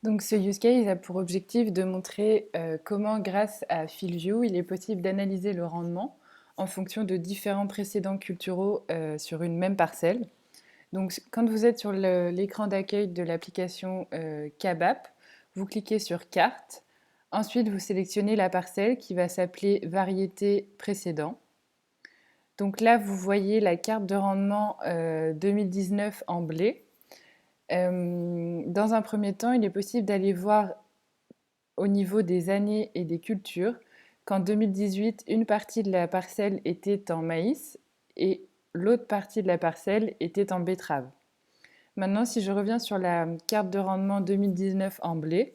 Donc ce use case a pour objectif de montrer comment, grâce à FieldView, il est possible d'analyser le rendement en fonction de différents précédents culturaux sur une même parcelle. Donc quand vous êtes sur l'écran d'accueil de l'application KBAP, vous cliquez sur Carte. Ensuite, vous sélectionnez la parcelle qui va s'appeler Variété précédent. Donc là, vous voyez la carte de rendement 2019 en blé. Dans un premier temps, il est possible d'aller voir au niveau des années et des cultures qu'en 2018, une partie de la parcelle était en maïs et l'autre partie de la parcelle était en betterave. Maintenant, si je reviens sur la carte de rendement 2019 en blé,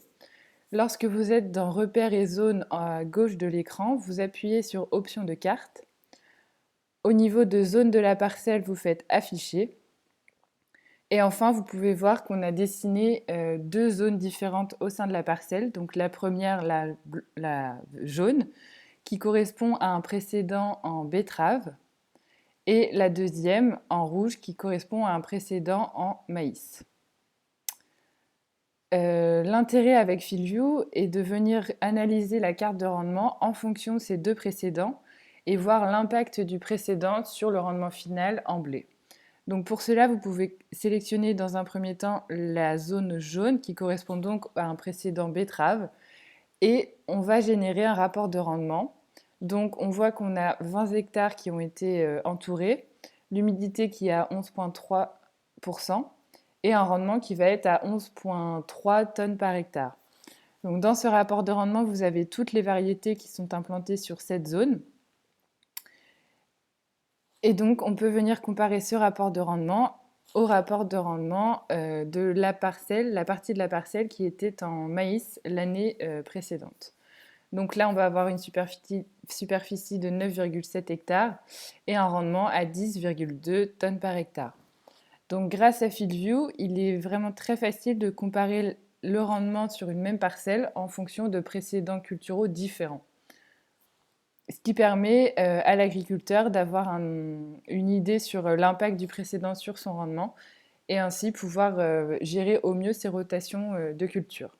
lorsque vous êtes dans Repères et zones à gauche de l'écran, vous appuyez sur Options de carte. Au niveau de zone de la parcelle, vous faites Afficher. Et enfin, vous pouvez voir qu'on a dessiné deux zones différentes au sein de la parcelle. Donc la première, la jaune, qui correspond à un précédent en betterave, et la deuxième en rouge, qui correspond à un précédent en maïs. L'intérêt avec FieldView est de venir analyser la carte de rendement en fonction de ces deux précédents et voir l'impact du précédent sur le rendement final en blé. Donc pour cela, vous pouvez sélectionner dans un premier temps la zone jaune qui correspond donc à un précédent betterave et on va générer un rapport de rendement. Donc on voit qu'on a 20 hectares qui ont été entourés, l'humidité qui est à 11,3% et un rendement qui va être à 11,3 tonnes par hectare. Donc dans ce rapport de rendement, vous avez toutes les variétés qui sont implantées sur cette zone. Et donc, on peut venir comparer ce rapport de rendement au rapport de rendement de la parcelle, la partie de la parcelle qui était en maïs l'année précédente. Donc là, on va avoir une superficie de 9,7 hectares et un rendement à 10,2 tonnes par hectare. Donc grâce à FieldView, il est vraiment très facile de comparer le rendement sur une même parcelle en fonction de précédents culturaux différents. Ce qui permet à l'agriculteur d'avoir une idée sur l'impact du précédent sur son rendement et ainsi pouvoir gérer au mieux ses rotations de culture.